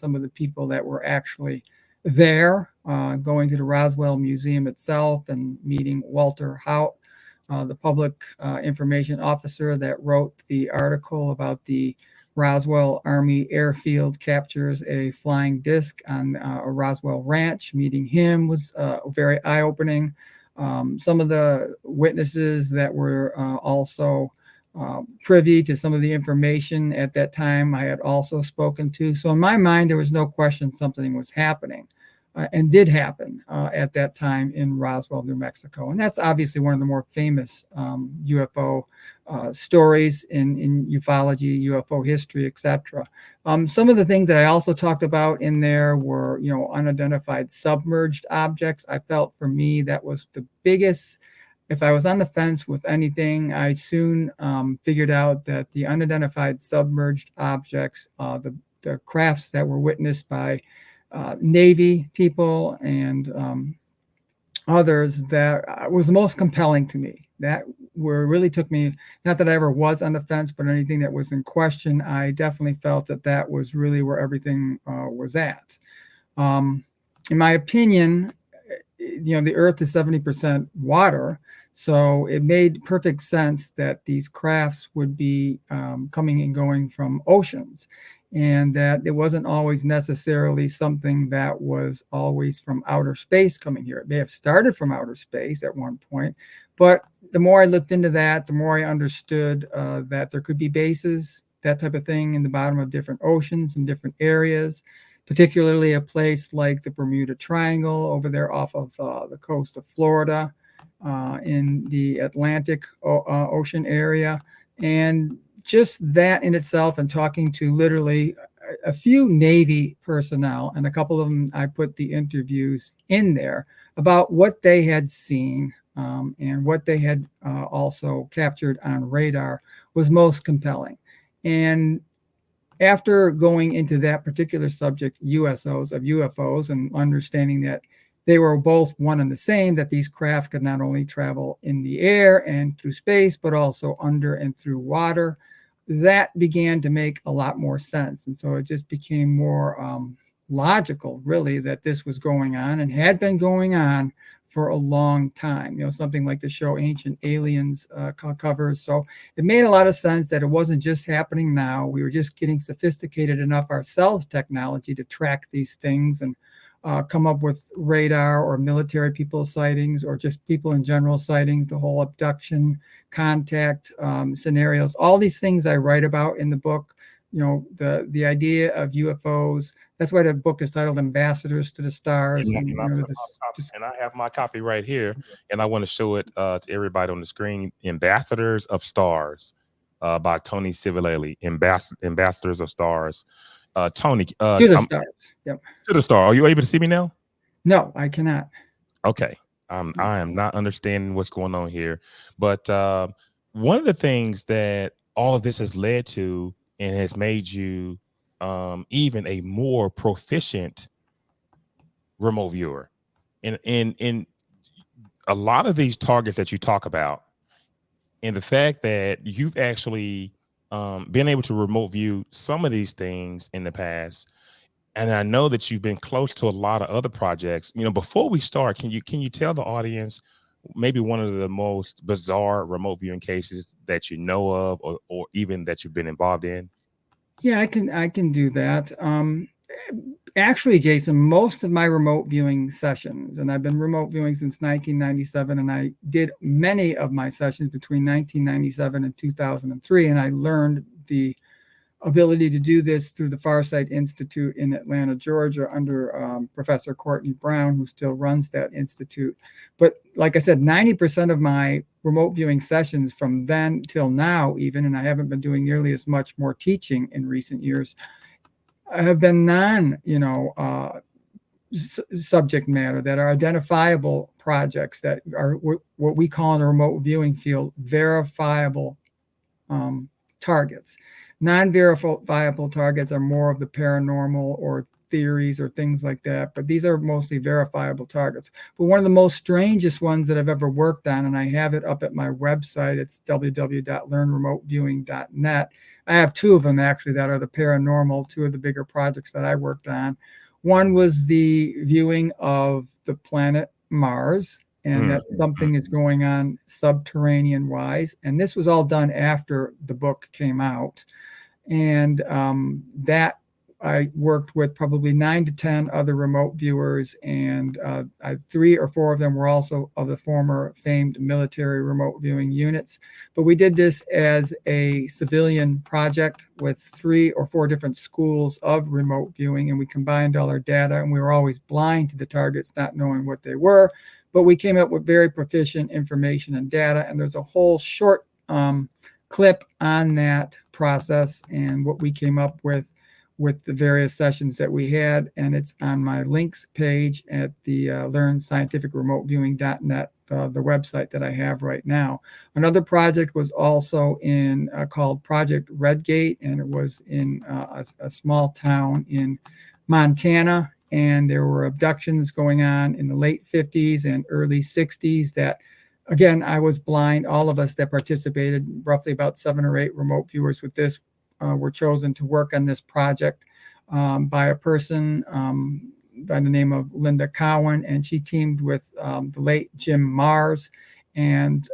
some of the people that were actually there, going to the Roswell Museum itself and meeting Walter Haut, the public information officer that wrote the article about the Roswell Army Airfield captures a flying disc on a Roswell ranch. Meeting him was very eye-opening. Some of the witnesses that were also privy to some of the information at that time I had also spoken to. So in my mind, there was no question something was happening. And did happen at that time in Roswell, New Mexico. And that's obviously one of the more famous UFO stories in ufology, UFO history, etc. Some of the things that I also talked about in there were, unidentified submerged objects. I felt for me that was the biggest. If I was on the fence with anything, I soon figured out that the unidentified submerged objects, the crafts that were witnessed by Navy people and others, that was the most compelling to me. That really took me, not that I ever was on the fence, but anything that was in question, I definitely felt that was really where everything was at. In my opinion, the Earth is 70% water, so it made perfect sense that these crafts would be coming and going from oceans, and that it wasn't always necessarily something that was always from outer space coming here. It may have started from outer space at one point, but the more I looked into that, the more I understood that there could be bases, that type of thing, in the bottom of different oceans and different areas, particularly a place like the Bermuda Triangle over there off of the coast of Florida, in the Atlantic Ocean area. And just that in itself, and talking to literally a few Navy personnel, and a couple of them, I put the interviews in there about what they had seen and what they had also captured on radar, was most compelling. And after going into that particular subject, USOs of UFOs, and understanding that they were both one and the same, that these craft could not only travel in the air and through space, but also under and through water, that began to make a lot more sense. And so it just became more logical, really, that this was going on and had been going on for a long time. Something like the show Ancient Aliens covers. So it made a lot of sense that it wasn't just happening now. We were just getting sophisticated enough ourselves, technology, to track these things and come up with radar or military people sightings, or just people in general sightings, the whole abduction, contact scenarios, all these things I write about in the book. The idea of UFOs. That's why the book is titled "Ambassadors to the Stars." And I have my copy right here, and I want to show it to everybody on the screen. "Ambassadors of Stars" by Tony Civilelli. Ambassadors of Stars. Tony, to the stars. Yep. To the star. Are you able to see me now? No, I cannot. Okay. I am not understanding what's going on here, but one of the things that all of this has led to and has made you even a more proficient remote viewer in a lot of these targets that you talk about, and the fact that you've actually been able to remote view some of these things in the past. And I know that you've been close to a lot of other projects. Before we start, can you tell the audience maybe one of the most bizarre remote viewing cases that you know of, or even that you've been involved in? Yeah, I can do that. Actually, Jason, most of my remote viewing sessions, and I've been remote viewing since 1997, and I did many of my sessions between 1997 and 2003, and I learned the ability to do this through the Farsight Institute in Atlanta, Georgia, under Professor Courtney Brown, who still runs that institute. But like I said, 90% of my remote viewing sessions from then till now, even, and I haven't been doing nearly as much more teaching in recent years, have been subject matter that are identifiable projects that are what we call in the remote viewing field verifiable targets. Non-verifiable targets are more of the paranormal or theories or things like that, but these are mostly verifiable targets. But one of the most strangest ones that I've ever worked on, and I have it up at my website, it's www.learnremoteviewing.net. I have two of them actually that are the paranormal, two of the bigger projects that I worked on. One was the viewing of the planet Mars, and that something is going on subterranean wise. And this was all done after the book came out. And that I worked with probably 9 to 10 other remote viewers, and 3 or 4 of them were also of the former famed military remote viewing units. But we did this as a civilian project with 3 or 4 different schools of remote viewing, and we combined all our data, and we were always blind to the targets, not knowing what they were. But we came up with very proficient information and data, and there's a whole short clip on that process and what we came up with the various sessions that we had, and it's on my links page at the learnscientificremoteviewing.net, the website that I have right now. Another project was also in called Project Redgate, and it was in a small town in Montana, and there were abductions going on in the late 50s and early 60s that, again, I was blind. All of us that participated, roughly about 7 or 8 remote viewers with this, were chosen to work on this project by a person by the name of Linda Cowan, and she teamed with the late Jim Mars, and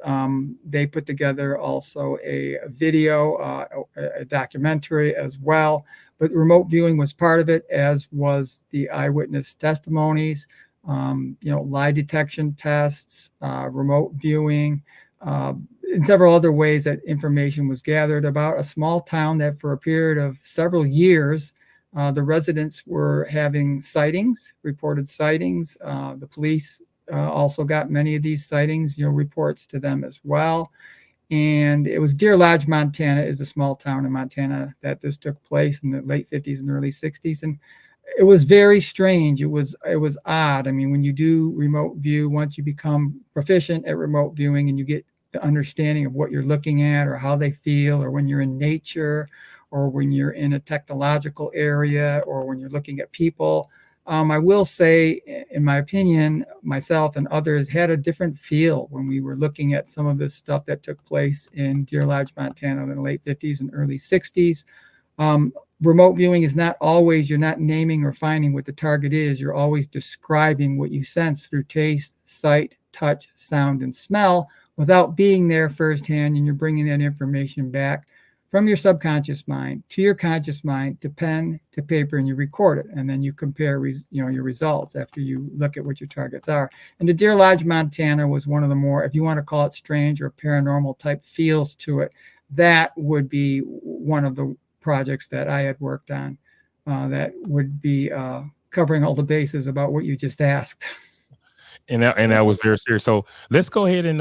they put together also a video, a documentary as well. But remote viewing was part of it, as was the eyewitness testimonies, lie detection tests, remote viewing, and several other ways that information was gathered about a small town that for a period of several years, the residents were having sightings, reported sightings. The police also got many of these sightings, reports to them as well. And it was Deer Lodge, Montana, is a small town in Montana that this took place in the late 50s and early 60s. And it was very strange. It was odd. I mean, when you do remote view, once you become proficient at remote viewing and you get the understanding of what you're looking at or how they feel, or when you're in nature, or when you're in a technological area, or when you're looking at people, I will say, in my opinion, myself and others had a different feel when we were looking at some of this stuff that took place in Deer Lodge, Montana in the late 50s and early 60s. Remote viewing is not always, you're not naming or finding what the target is. You're always describing what you sense through taste, sight, touch, sound, and smell without being there firsthand. And you're bringing that information back from your subconscious mind to your conscious mind, to pen, to paper, and you record it. And then you compare, your results after you look at what your targets are. And the Deer Lodge, Montana was one of the more, if you want to call it strange or paranormal type feels to it, that would be one of the projects that I had worked on that would be covering all the bases about what you just asked. And that was very serious. So let's go ahead and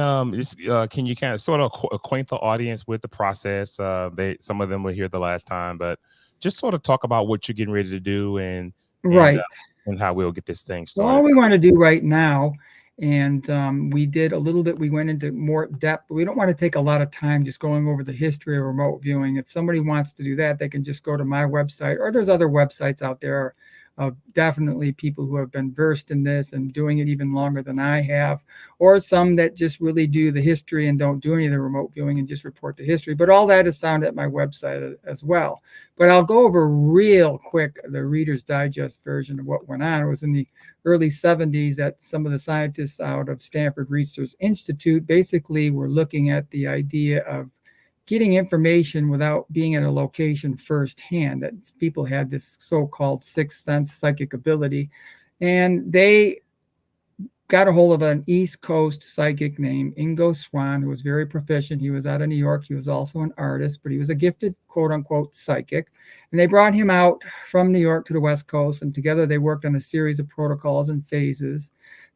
can you kind of sort of acquaint the audience with the process? Some of them were here the last time, but just sort of talk about what you're getting ready to do and how we'll get this thing started. Well, all we want to do right now, and we did a little bit, we went into more depth, but we don't want to take a lot of time just going over the history of remote viewing. If somebody wants to do that, they can just go to my website, or there's other websites out there of definitely people who have been versed in this and doing it even longer than I have, or some that just really do the history and don't do any of the remote viewing and just report the history. But all that is found at my website as well. But I'll go over real quick the Reader's Digest version of what went on. It was in the early 70s that some of the scientists out of Stanford Research Institute basically were looking at the idea of getting information without being at a location firsthand, that people had this so-called sixth sense psychic ability. And they got a hold of an East Coast psychic named Ingo Swann, who was very proficient. He was out of New York. He was also an artist, but he was a gifted, quote unquote, psychic. And they brought him out from New York to the West Coast, and together they worked on a series of protocols and phases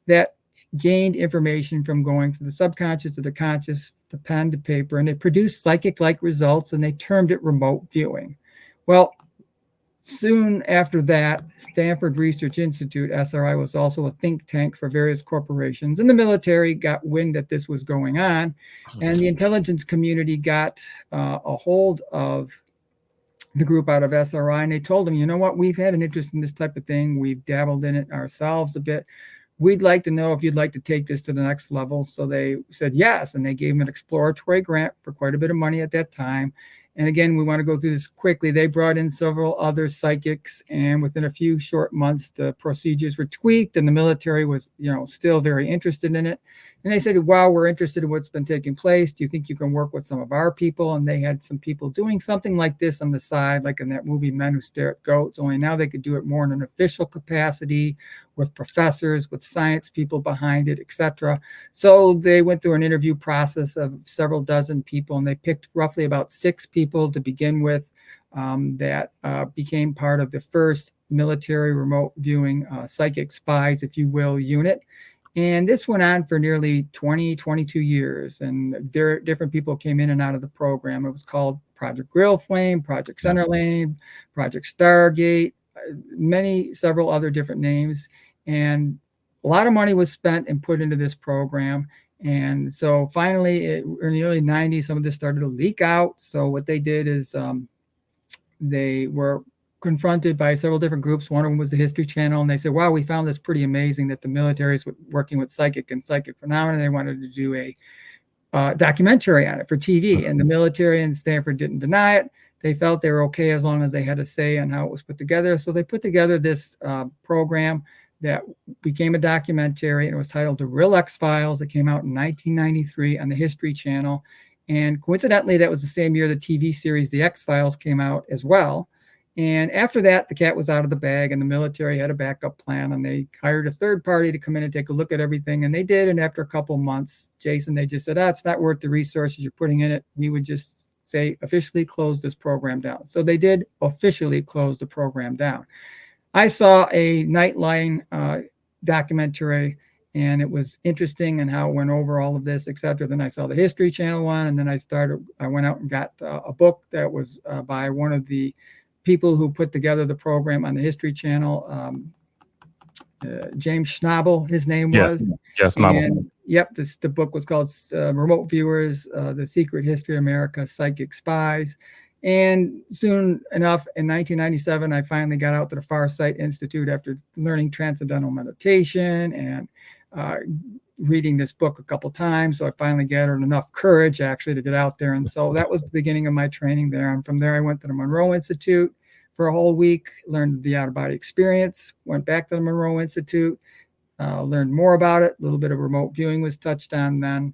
that gained information from going to the subconscious to the conscious, to pen to paper, and they produced psychic-like results, and they termed it remote viewing. Well, soon after that, Stanford Research Institute, SRI, was also a think tank for various corporations, and the military got wind that this was going on, and the intelligence community got a hold of the group out of SRI, and they told them, you know what, we've had an interest in this type of thing. We've dabbled in it ourselves a bit. We'd like to know if you'd like to take this to the next level. So they said yes, and they gave them an exploratory grant for quite a bit of money at that time. And again, we want to go through this quickly. They brought in several other psychics, and within a few short months, the procedures were tweaked, and the military was, still very interested in it. And they said, wow, we're interested in what's been taking place. Do you think you can work with some of our people? And they had some people doing something like this on the side, like in that movie Men Who Stare at Goats, only now they could do it more in an official capacity with professors, with science people behind it, etc. So they went through an interview process of several dozen people, and they picked roughly about 6 people to begin with that became part of the first military remote viewing psychic spies, if you will, unit. And this went on for nearly 20, 22 years. And different people came in and out of the program. It was called Project Grill Flame, Project Centerlane, Project Stargate, several other different names. And a lot of money was spent and put into this program. And so finally, in the early 90s, some of this started to leak out. So what they did is they were confronted by several different groups. One of them was the History Channel, and they said, wow, we found this pretty amazing that the military is working with psychic and psychic phenomena. They wanted to do a documentary on it for TV, and the military and Stanford didn't deny it. They felt they were okay as long as they had a say on how it was put together. So they put together this program that became a documentary, and it was titled The Real X-Files. It came out in 1993 on the History Channel. And coincidentally, that was the same year the TV series The X-Files came out as well. And after that, the cat was out of the bag, and the military had a backup plan, and they hired a third party to come in and take a look at everything. And they did. And after a couple months, Jason, they just said, it's not worth the resources you're putting in it. We would just say officially close this program down. So they did officially close the program down. I saw a Nightline documentary, and it was interesting and how it went over all of this, etc. Then I saw the History Channel one, and then I went out and got a book that was by one of the people who put together the program on the History Channel, James Schnabel, his name was. Yes, Schnabel. Yep, the book was called Remote Viewers, The Secret History of America, Psychic Spies. And soon enough, in 1997, I finally got out to the Far Sight Institute after learning transcendental meditation and reading this book a couple times. So I finally gathered enough courage actually to get out there. And so that was the beginning of my training there. And from there, I went to the Monroe Institute for a whole week, learned the out-of-body experience, went back to the Monroe Institute, learned more about it. A little bit of remote viewing was touched on then.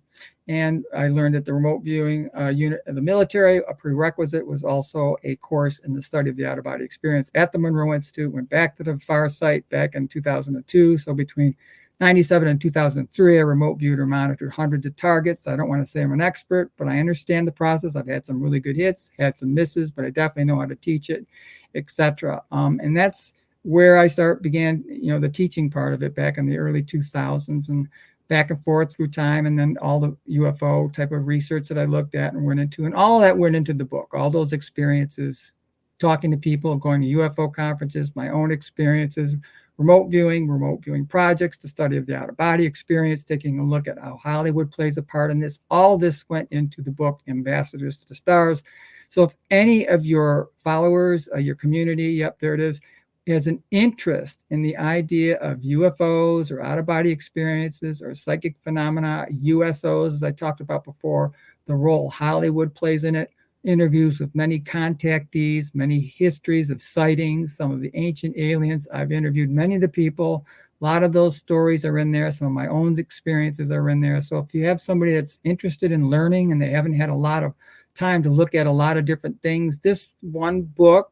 And I learned that the remote viewing unit of the military, a prerequisite, was also a course in the study of the out-of-body experience at the Monroe Institute. Went back to the Far Sight back in 2002. So between 97 and 2003, I remote viewed or monitored hundreds of targets. I don't want to say I'm an expert, but I understand the process. I've had some really good hits, had some misses, but I definitely know how to teach it, etc. And that's where I began, the teaching part of it back in the early 2000s, and back and forth through time, and then all the UFO type of research that I looked at and went into, and all that went into the book. All those experiences, talking to people, going to UFO conferences, my own experiences, remote viewing projects, the study of the out-of-body experience, taking a look at how Hollywood plays a part in this. All this went into the book, Ambassadors to the Stars. So if any of your followers, your community, yep, there it is, has an interest in the idea of UFOs or out-of-body experiences or psychic phenomena, USOs, as I talked about before, the role Hollywood plays in it, interviews with many contactees, many histories of sightings, some of the ancient aliens. I've interviewed many of the people. A lot of those stories are in there. Some of my own experiences are in there. So if you have somebody that's interested in learning and they haven't had a lot of time to look at a lot of different things, this one book,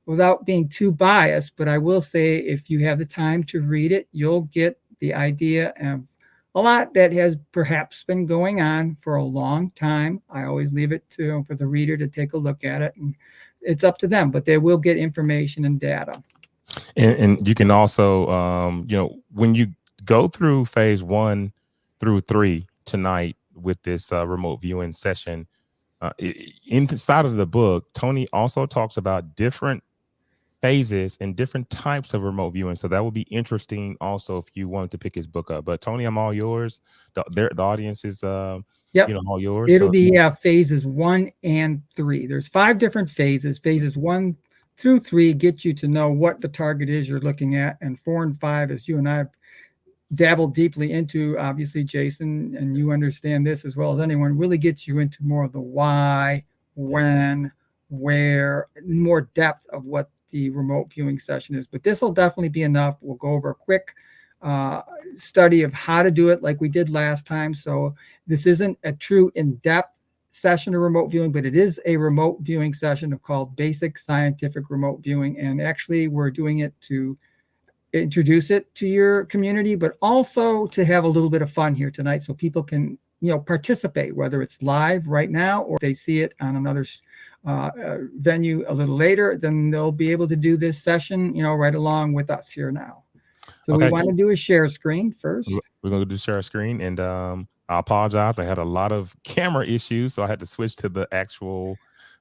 without being too biased, but I will say if you have the time to read it, you'll get the idea of a lot that has perhaps been going on for a long time. I always leave it for the reader to take a look at it, and it's up to them, but they will get information and data. And you can also, when you go through phase 1 through 3 tonight with this remote viewing session, inside of the book, Tony also talks about different phases and different types of remote viewing. So that would be interesting also if you wanted to pick his book up. But Tony, I'm all yours. The audience is Yep. you know, all yours. It'll So be phases 1 and 3. There's 5 different phases. Phases 1 through 3 get you to know what the target is you're looking at, and 4 and 5, as you and I have dabbled deeply into, obviously, Jason, and you understand this as well as anyone, really gets you into more of the why, when, where, more depth of what the remote viewing session is. But this will definitely be enough. We'll go over a quick study of how to do it like we did last time. So this isn't a true in-depth session of remote viewing, but it is a remote viewing session called Basic Scientific Remote Viewing. And actually, we're doing it to introduce it to your community, but also to have a little bit of fun here tonight so people can, participate, whether it's live right now or if they see it on another venue a little later, then they'll be able to do this session, right along with us here now. So we want to do a share screen first. We're going to do share screen, and I apologize. I had a lot of camera issues, so I had to switch to the actual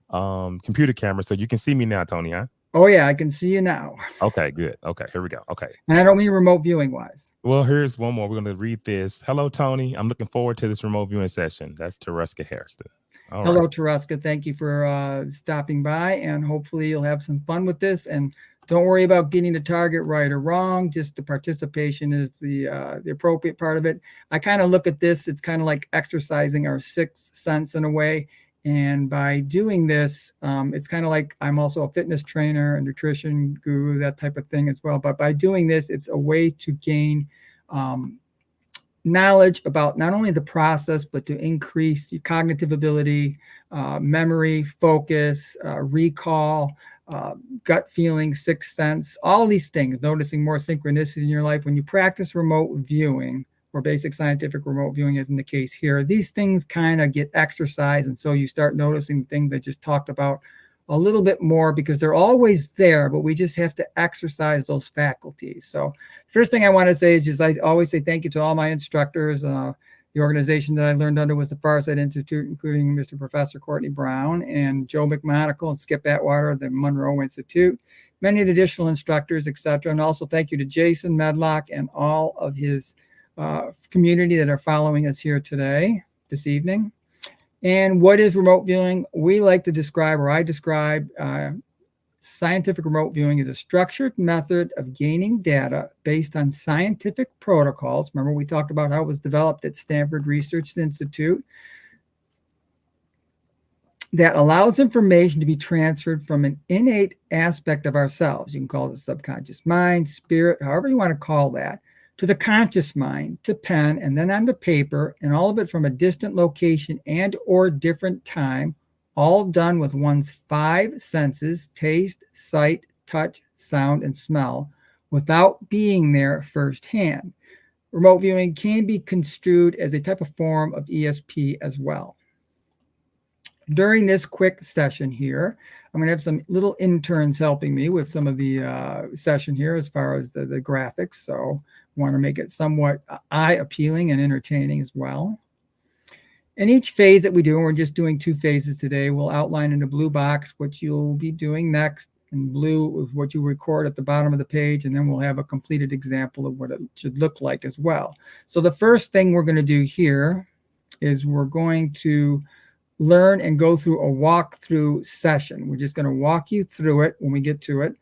computer camera. So you can see me now, Tony, huh? Oh, yeah, I can see you now. Okay, good. Okay, here we go. Okay. And I don't mean remote viewing wise. Well, here's one more. We're going to read this. Hello, Tony. I'm looking forward to this remote viewing session. That's Tereska Harrison. Hello, right. Tereska. Thank you for stopping by, and hopefully you'll have some fun with this. And don't worry about getting the target right or wrong. Just the participation is the appropriate part of it. I kind of look at this. It's kind of like exercising our sixth sense in a way. And by doing this, it's kind of like I'm also a fitness trainer, a nutrition guru, that type of thing as well. But by doing this, it's a way to gain knowledge about not only the process, but to increase your cognitive ability, memory, focus, recall, gut feeling, sixth sense, all these things, noticing more synchronicity in your life. When you practice remote viewing, or basic scientific remote viewing, as in the case here, these things kind of get exercised. And so you start noticing things I just talked about a little bit more, because they're always there, but we just have to exercise those faculties. So first thing I want to say is just, I always say thank you to all my instructors. The organization that I learned under was the Farsight Institute, including Mr. Professor Courtney Brown and Joe McMonagle and Skip Atwater, the Monroe Institute, many additional instructors, etc. And also thank you to Jason Medlock and all of his community that are following us here today, this evening. And what is remote viewing? We like to describe, or I describe, scientific remote viewing as a structured method of gaining data based on scientific protocols. Remember, we talked about how it was developed at Stanford Research Institute, that allows information to be transferred from an innate aspect of ourselves. You can call it the subconscious mind, spirit, however you want to call that, to the conscious mind, to pen, and then onto paper, and all of it from a distant location and or different time, all done with one's 5 senses, taste, sight, touch, sound, and smell, without being there firsthand. Remote viewing can be construed as a type of form of ESP as well. During this quick session here, I'm going to have some little interns helping me with some of the session here as far as the graphics. So I want to make it somewhat eye-appealing and entertaining as well. And each phase that we do, and we're just doing 2 phases today, we'll outline in a blue box what you'll be doing next, and blue is what you record at the bottom of the page, and then we'll have a completed example of what it should look like as well. So the first thing we're going to do here is we're going to learn and go through a walkthrough session. We're just going to walk you through it when we get to it,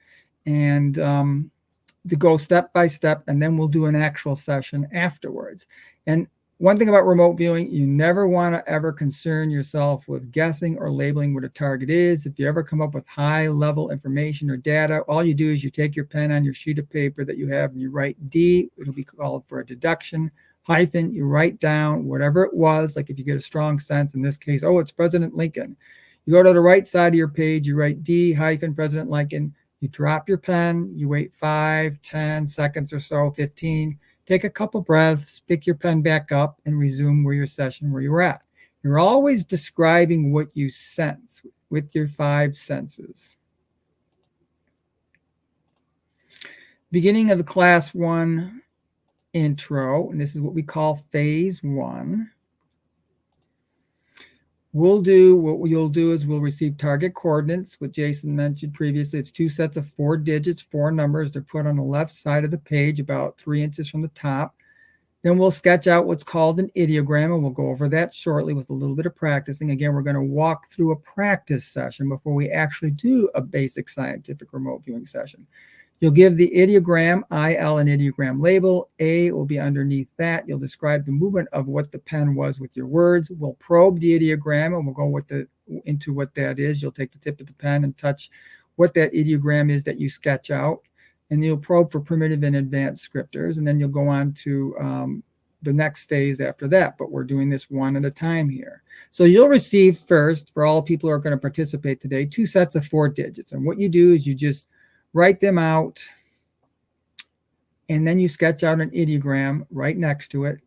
and to go step by step, and then we'll do an actual session afterwards. And one thing about remote viewing, you never want to ever concern yourself with guessing or labeling what a target is. If you ever come up with high-level information or data, all you do is you take your pen on your sheet of paper that you have and you write D. It'll be called for a deduction. Hyphen, you write down whatever it was, like if you get a strong sense, in this case, oh, it's President Lincoln. You go to the right side of your page, you write D hyphen President Lincoln, you drop your pen, you wait 5, 10 seconds or so, 15, take a couple breaths, pick your pen back up, and resume where you were at. You're always describing what you sense with your 5 senses. Beginning of the class 1 intro, and this is what we call phase 1. What you'll do is we'll receive target coordinates, what Jason mentioned previously. It's 2 sets of 4 digits, 4 numbers. They're put on the left side of the page, about 3 inches from the top. Then we'll sketch out what's called an ideogram, and we'll go over that shortly with a little bit of practicing. Again, we're going to walk through a practice session before we actually do a basic scientific remote viewing session. You'll give the ideogram, IL, an ideogram label. A will be underneath that. You'll describe the movement of what the pen was with your words. We'll probe the ideogram, and we'll go into what that is. You'll take the tip of the pen and touch what that ideogram is that you sketch out. And you'll probe for primitive and advanced scripters, and then you'll go on to the next phase after that. But we're doing this one at a time here. So you'll receive first, for all people who are going to participate today, 2 sets of 4 digits. And what you do is you just write them out, and then you sketch out an ideogram right next to it.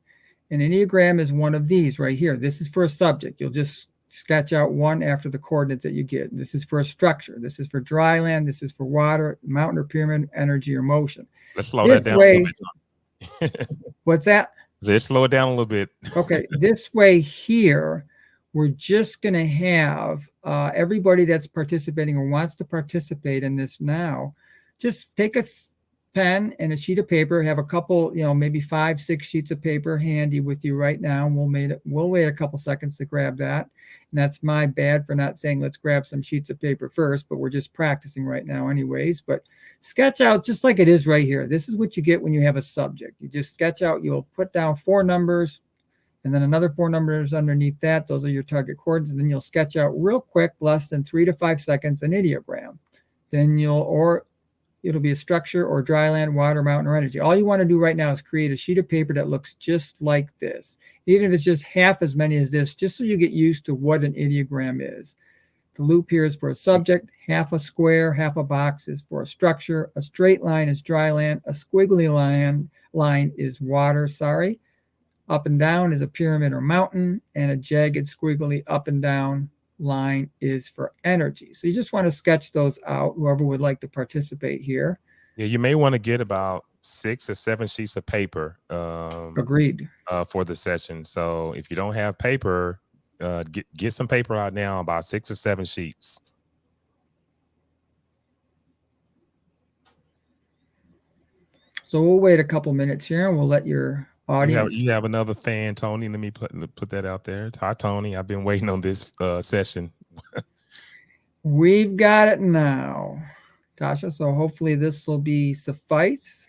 An ideogram is one of these right here. This is for a subject. You'll just sketch out one after the coordinates that you get. This is for a structure. This is for dry land. This is for water, mountain or pyramid, energy or motion. Let's slow that down a little bit. What's that? Let's slow it down a little bit. Okay, this way here, we're just going to have everybody that's participating or wants to participate in this now, just take a pen and a sheet of paper, have a couple, maybe 5, 6 sheets of paper handy with you right now. And we'll wait a couple seconds to grab that. And that's my bad for not saying, let's grab some sheets of paper first, but we're just practicing right now anyways. But sketch out just like it is right here. This is what you get when you have a subject. You just sketch out, you'll put down 4 numbers and then another 4 numbers underneath that. Those are your target coordinates. And then you'll sketch out real quick, less than 3 to 5 seconds, an ideogram. Then it'll be a structure or dry land, water, mountain, or energy. All you want to do right now is create a sheet of paper that looks just like this, even if it's just half as many as this, just so you get used to what an ideogram is. The loop here is for a subject, half a square, half a box is for a structure, a straight line is dry land, a squiggly line is water, up and down is a pyramid or mountain, and a jagged squiggly up and down line is for energy. So you just want to sketch those out, whoever would like to participate here. Yeah, you may want to get about 6 or 7 sheets of paper. Agreed. For the session. So if you don't have paper, get some paper out now, about 6 or 7 sheets. So we'll wait a couple minutes here, and we'll let your audience. You have another fan, Tony. Let me put that out there. Hi, Tony. I've been waiting on this session. We've got it now, Tasha. So hopefully this will be suffice.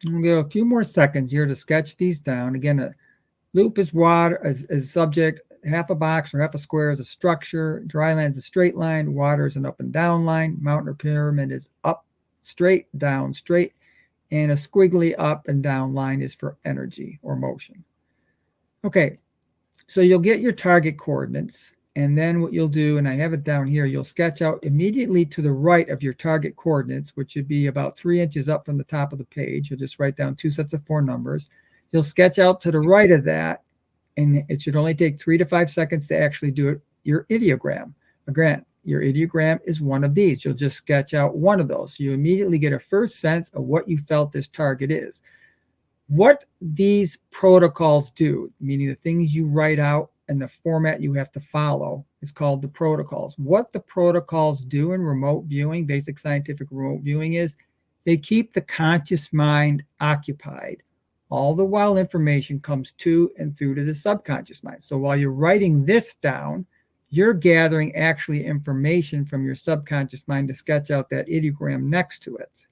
We'll give a few more seconds here to sketch these down. Again, a loop is water as subject. Half a box or half a square is a structure. Dry land is a straight line. Water is an up and down line. Mountain or pyramid is up, straight, down, straight. And a squiggly up and down line is for energy or motion. Okay, so you'll get your target coordinates. And then what you'll do, and I have it down here, you'll sketch out immediately to the right of your target coordinates, which would be about 3 inches up from the top of the page. You'll just write down 2 sets of 4 numbers. You'll sketch out to the right of that, and it should only take 3 to 5 seconds to actually do it, your ideogram. Again, your ideogram is one of these. You'll just sketch out one of those. So you immediately get a first sense of what you felt this target is. What these protocols do, meaning the things you write out and the format you have to follow, is called the protocols. What the protocols do in remote viewing, basic scientific remote viewing, is they keep the conscious mind occupied. All the while information comes to and through to the subconscious mind. So while you're writing this down, you're gathering actually information from your subconscious mind to sketch out that ideogram next to it.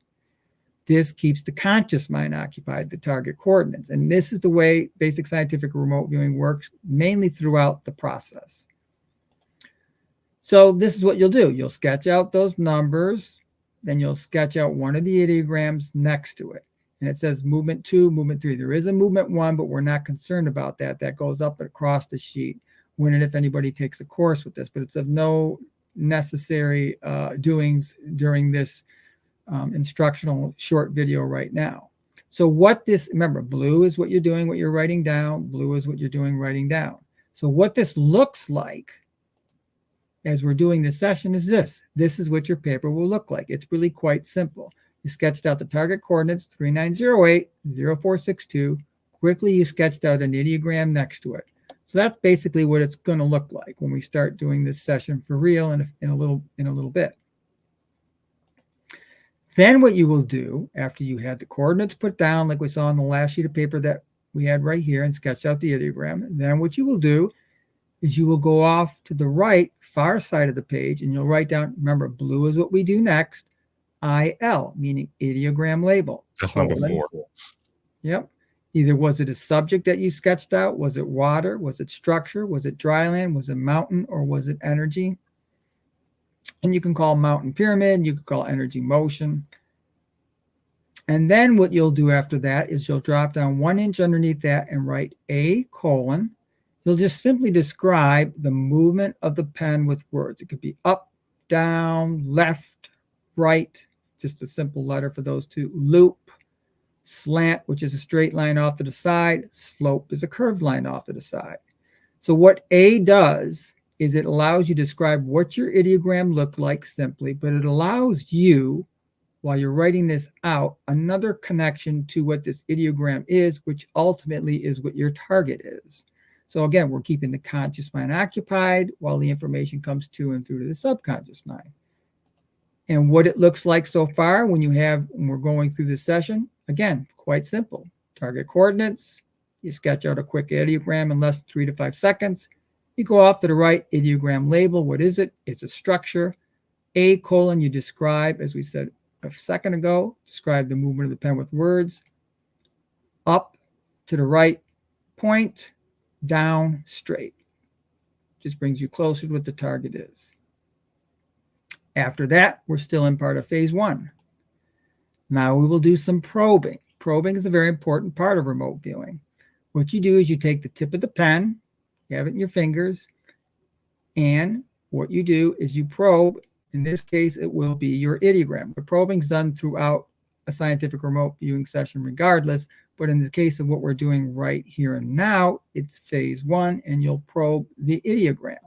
This keeps the conscious mind occupied, the target coordinates. And this is the way basic scientific remote viewing works, mainly throughout the process. So this is what you'll do. You'll sketch out those numbers, then you'll sketch out one of the ideograms next to it. And it says movement 2, movement 3. There is a movement 1, but we're not concerned about that. That goes up across the sheet when and if anybody takes a course with this, but it's of no necessary doings during this instructional short video right now. So remember, blue is what you're doing, what you're writing down. Blue is what you're doing, writing down. So what this looks like as we're doing this session is this. This is what your paper will look like. It's really quite simple. You sketched out the target coordinates, 3908, 0462. Quickly, you sketched out an ideogram next to it. So that's basically what it's going to look like when we start doing this session for real in a little bit. Then what you will do after you had the coordinates put down, like we saw on the last sheet of paper that we had right here and sketched out the ideogram, then what you will do is you will go off to the right far side of the page and you'll write down, remember, blue is what we do next, IL, meaning ideogram label. That's number 4. Yep. Either was it a subject that you sketched out? Was it water? Was it structure? Was it dry land? Was it mountain? Or was it energy? And you can call mountain pyramid. You can call energy motion. And then what you'll do after that is you'll drop down 1 inch underneath that and write A colon. You'll just simply describe the movement of the pen with words. It could be up, down, left, right, just a simple letter for those two. Loop, slant, which is a straight line off to the side. Slope is a curved line off to the side. So what A does is it allows you to describe what your ideogram looked like simply, but it allows you, while you're writing this out, another connection to what this ideogram is, which ultimately is what your target is. So again, we're keeping the conscious mind occupied while the information comes to and through to the subconscious mind. And what it looks like so far when we're going through this session, again, quite simple. Target coordinates, you sketch out a quick ideogram in less than 3 to 5 seconds. You go off to the right, ideogram label. What is it? It's a structure. A colon, you describe, as we said a second ago, describe the movement of the pen with words. Up to the right, point, down, straight. Just brings you closer to what the target is. After that, we're still in part of phase 1. Now we will do some probing. Probing is a very important part of remote viewing. What you do is you take the tip of the pen, you have it in your fingers, and what you do is you probe. In this case, it will be your ideogram. The probing is done throughout a scientific remote viewing session regardless, but in the case of what we're doing right here and now, it's phase 1, and you'll probe the ideogram.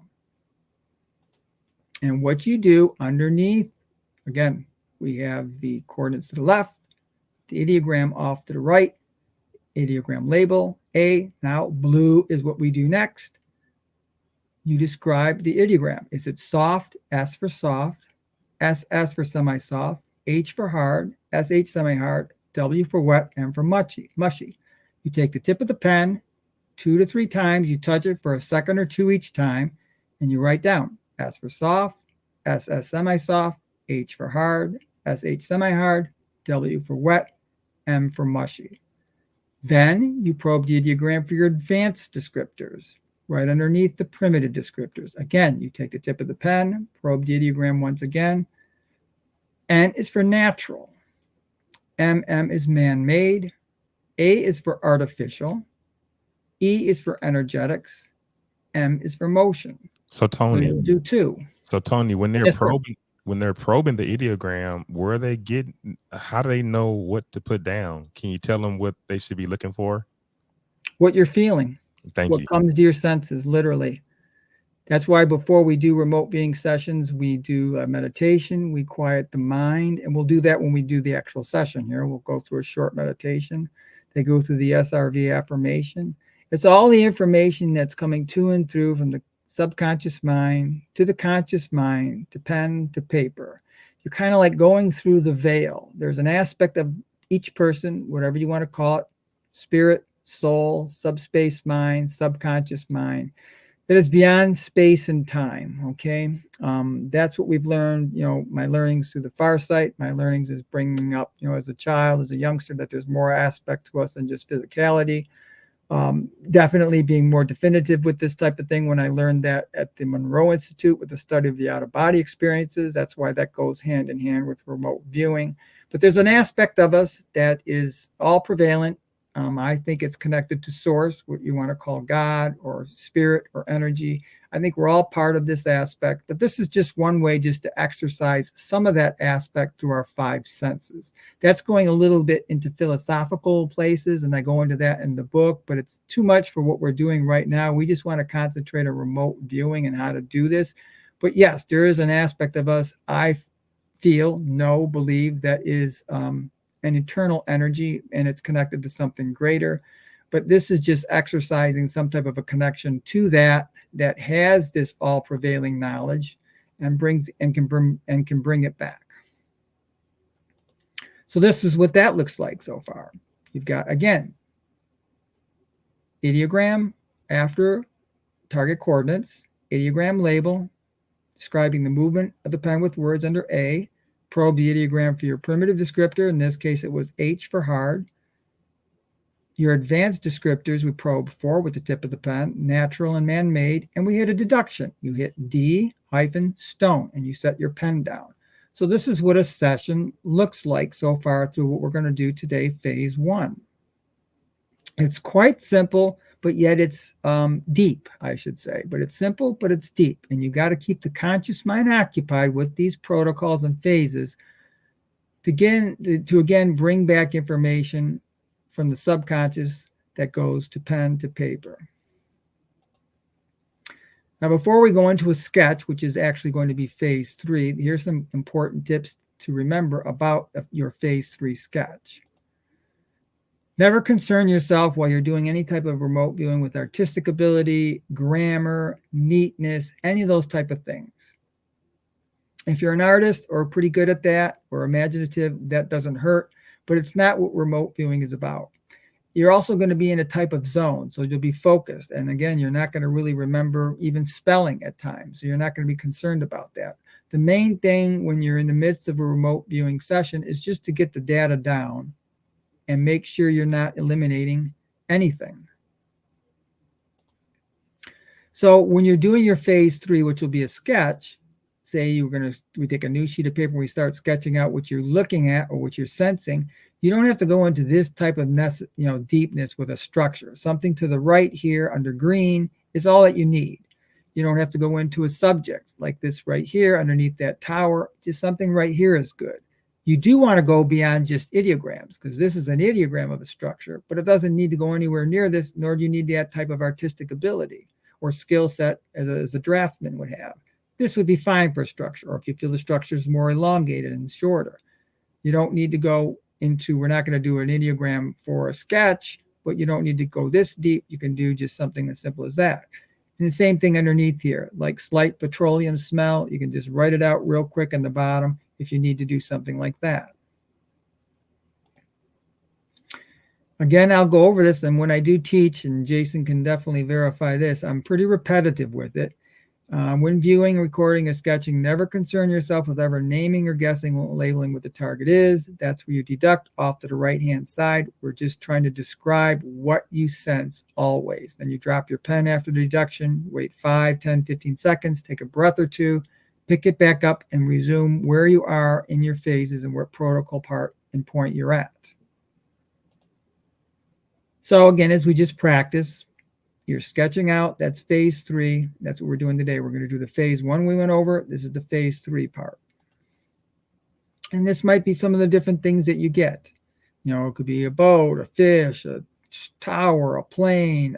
And what you do underneath, again, we have the coordinates to the left, the ideogram off to the right, ideogram label, A. Now, blue is what we do next. You describe the ideogram. Is it soft? S for soft, SS for semi-soft, H for hard, SH semi-hard, W for wet, M for mushy. You take the tip of the pen 2 to 3 times, you touch it for a second or 2 each time, and you write down S for soft, SS semi-soft, H for hard, SH semi-hard, W for wet, M for mushy. Then you probe the ideogram for your advanced descriptors, right underneath the primitive descriptors. Again, you take the tip of the pen, probe the ideogram once again. N is for natural. MM is man-made. A is for artificial. E is for energetics. M is for motion. So Tony, we'll do 2. So Tony, when they're probing the ideogram, how do they know what to put down? Can you tell them what they should be looking for? What you're feeling. Thank you. What comes to your senses, literally. That's why before we do remote viewing sessions, we do a meditation, we quiet the mind, and we'll do that when we do the actual session here. We'll go through a short meditation. They go through the SRV affirmation. It's all the information that's coming to and through from the subconscious mind to the conscious mind, to pen to paper. You're kind of like going through the veil. There's an aspect of each person, whatever you want to call it, spirit, soul, subspace mind, subconscious mind, that is beyond space and time. Okay. That's what we've learned, my learnings through the far sight, my learnings is bringing up, as a child, as a youngster, that there's more aspect to us than just physicality. Definitely being more definitive with this type of thing when I learned that at the Monroe Institute with the study of the out-of-body experiences. That's why that goes hand in hand with remote viewing. But there's an aspect of us that is all prevalent. I think it's connected to source, what you want to call God or spirit or energy. I think we're all part of this aspect, but this is just one way just to exercise some of that aspect through our 5 senses. That's going a little bit into philosophical places, and I go into that in the book, but it's too much for what we're doing right now. We just want to concentrate on remote viewing and how to do this. But yes, there is an aspect of us I believe that is an eternal energy, and it's connected to something greater. But this is just exercising some type of a connection to that has this all prevailing knowledge and can bring it back. So this is what that looks like so far. You've got, again, ideogram after target coordinates, ideogram label, describing the movement of the pen with words under A, probe the ideogram for your primitive descriptor. In this case, it was H for hard. Your advanced descriptors we probe for with the tip of the pen, natural and man-made, and we hit a deduction. You hit D-stone, and you set your pen down. So this is what a session looks like so far through what we're going to do today, phase 1. It's quite simple, but yet it's deep, I should say. But it's simple, but it's deep. And you got to keep the conscious mind occupied with these protocols and phases to again bring back information from the subconscious that goes to pen to paper. Now, before we go into a sketch, which is actually going to be phase 3, here's some important tips to remember about your phase 3 sketch. Never concern yourself while you're doing any type of remote viewing with artistic ability, grammar, neatness, any of those type of things. If you're an artist or pretty good at that or imaginative, that doesn't hurt, but it's not what remote viewing is about. You're also going to be in a type of zone, so you'll be focused. And again, you're not going to really remember even spelling at times, so you're not going to be concerned about that. The main thing when you're in the midst of a remote viewing session is just to get the data down and make sure you're not eliminating anything. So when you're doing your phase 3, which will be a sketch, say we take a new sheet of paper and we start sketching out what you're looking at or what you're sensing, you don't have to go into this type of deepness with a structure. Something to the right here under green is all that you need. You don't have to go into a subject like this right here underneath that tower. Just something right here is good. You do want to go beyond just ideograms because this is an ideogram of a structure, but it doesn't need to go anywhere near this, nor do you need that type of artistic ability or skill set as a draftsman would have. This would be fine for a structure, or if you feel the structure is more elongated and shorter. You don't need to go into, we're not going to do an ideogram for a sketch, but you don't need to go this deep. You can do just something as simple as that. And the same thing underneath here, like slight petroleum smell, you can just write it out real quick on the bottom if you need to do something like that. Again, I'll go over this, and when I do teach, and Jason can definitely verify this, I'm pretty repetitive with it. When viewing, recording, or sketching, never concern yourself with ever naming or guessing or labeling what the target is. That's where you deduct off to the right-hand side. We're just trying to describe what you sense always. Then you drop your pen after the deduction, wait 5, 10, 15 seconds, take a breath or two, pick it back up, and resume where you are in your phases and what protocol part and point you're at. So again, as we just practice, you're sketching out. That's phase 3. That's what we're doing today. We're going to do the phase 1 we went over. This is the phase 3 part. And this might be some of the different things that you get. You know, it could be a boat, a fish, a tower, a plane.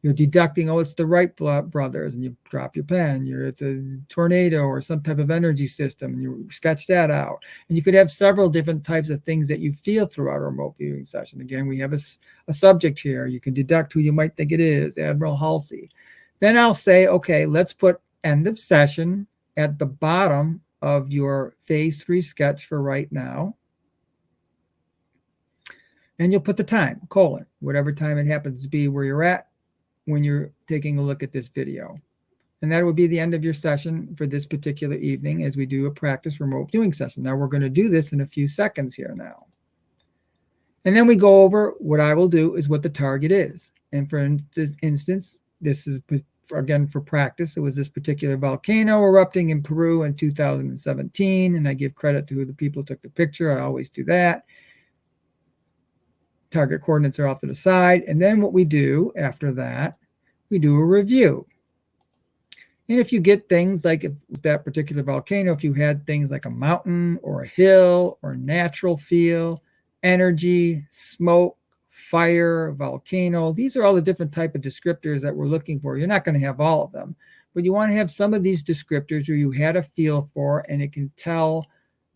You're deducting, oh, it's the Wright brothers, and you drop your pen. It's a tornado or some type of energy system, and you sketch that out. And you could have several different types of things that you feel throughout a remote viewing session. Again, we have a subject here. You can deduct who you might think it is, Admiral Halsey. Then I'll say, okay, let's put end of session at the bottom of your phase 3 sketch for right now. And you'll put the time, whatever time it happens to be where you're at when you're taking a look at this video. And that would be the end of your session for this particular evening as we do a practice remote viewing session. Now we're going to do this in a few seconds here now. And then we go over what I will do is what the target is. And for this instance, this is, again, for practice. It was this particular volcano erupting in Peru in 2017. And I give credit to who the people who took the picture. I always do that. Target coordinates are off to the side. And then what we do after that, we do a review. And if you get things like if that particular volcano, if you had things like a mountain or a hill or natural feel, energy, smoke, fire, volcano, these are all the different type of descriptors that we're looking for. You're not going to have all of them, but you want to have some of these descriptors where you had a feel for, and it can tell